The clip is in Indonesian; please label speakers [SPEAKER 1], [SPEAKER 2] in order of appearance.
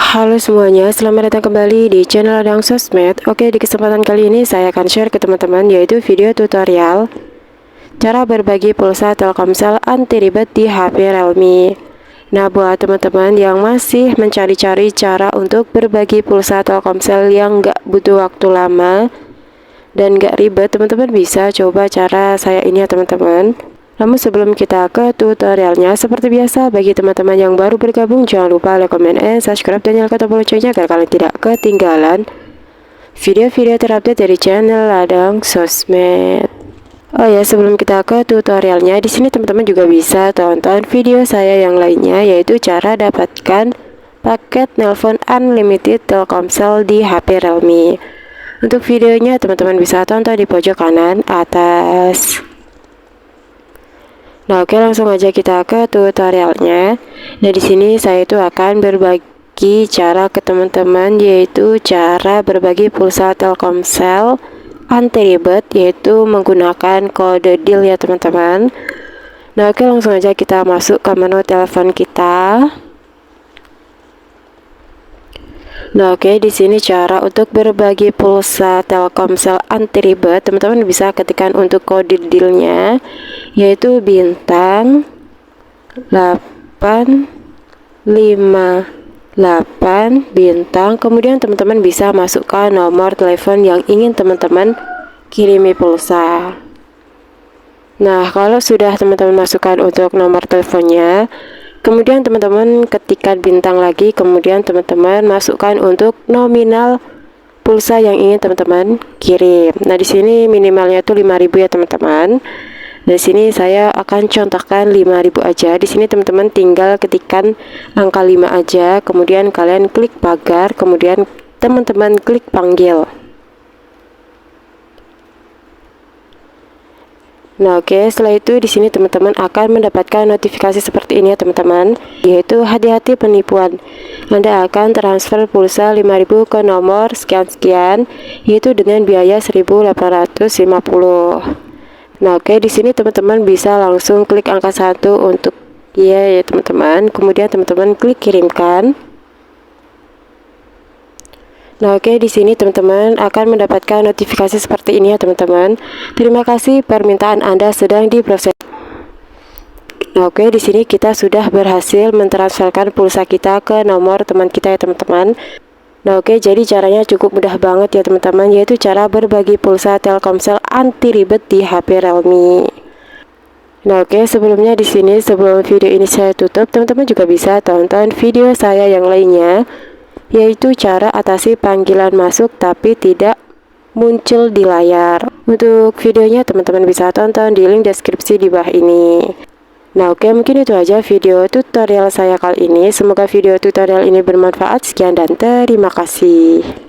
[SPEAKER 1] Halo semuanya, selamat datang kembali di channel Ladang Sosmed. Oke, di kesempatan kali ini saya akan share ke teman-teman yaitu video tutorial cara berbagi pulsa Telkomsel anti ribet di HP Realme. Nah, buat teman-teman yang masih mencari-cari cara untuk berbagi pulsa Telkomsel yang nggak butuh waktu lama dan nggak ribet, teman-teman bisa coba cara saya ini ya teman-teman. Namun sebelum kita ke tutorialnya, seperti biasa bagi teman-teman yang baru bergabung, jangan lupa like, comment, and subscribe dan nyalakan tombol loncengnya agar kalian tidak ketinggalan video-video terupdate dari channel Ladang Sosmed. Oh ya, sebelum kita ke tutorialnya, di sini teman-teman juga bisa tonton video saya yang lainnya, yaitu cara dapatkan paket nelpon unlimited Telkomsel di HP Realme. Untuk videonya teman-teman bisa tonton di pojok kanan atas. Nah, oke, langsung aja kita ke tutorialnya. Nah, di sini saya itu akan berbagi cara ke teman-teman, yaitu cara berbagi pulsa Telkomsel anti ribet, yaitu menggunakan kode deal ya teman-teman. Nah, oke, langsung aja kita masuk ke menu telepon kita. Nah, oke, di sini cara untuk berbagi pulsa Telkomsel anti ribet, teman-teman bisa ketikkan untuk kode dealnya, yaitu bintang 858 bintang. Kemudian teman-teman bisa masukkan nomor telepon yang ingin teman-teman kirimi pulsa. Nah, kalau sudah teman-teman masukkan untuk nomor teleponnya, kemudian teman-teman ketikkan bintang lagi, kemudian teman-teman masukkan untuk nominal pulsa yang ingin teman-teman kirim. Nah, di sini minimalnya itu 5.000 ya teman-teman. Di sini saya akan contohkan 5.000 aja. Di sini teman-teman tinggal ketikkan angka 5 aja, kemudian kalian klik pagar, kemudian teman-teman klik panggil. Nah, oke, setelah itu di sini teman-teman akan mendapatkan notifikasi seperti ini ya teman-teman, yaitu hati-hati penipuan. Anda akan transfer pulsa 5.000 ke nomor sekian-sekian, yaitu dengan biaya 1.850. Nah, oke, di sini teman-teman bisa langsung klik angka 1 untuk ya teman-teman, kemudian teman-teman klik kirimkan. Nah, oke, di sini teman-teman akan mendapatkan notifikasi seperti ini ya teman-teman. Terima kasih, permintaan Anda sedang diproses. Nah, oke, di sini kita sudah berhasil mentransferkan pulsa kita ke nomor teman kita ya teman-teman. Nah, oke, jadi caranya cukup mudah banget ya teman-teman, yaitu cara berbagi pulsa Telkomsel anti ribet di HP Realme. Nah, oke, sebelumnya di sini sebelum video ini saya tutup, teman-teman juga bisa tonton video saya yang lainnya, yaitu cara atasi panggilan masuk tapi tidak muncul di layar. Untuk videonya teman-teman bisa tonton di link deskripsi di bawah ini. Nah, oke, mungkin itu aja video tutorial saya kali ini. Semoga video tutorial ini bermanfaat. Sekian dan terima kasih.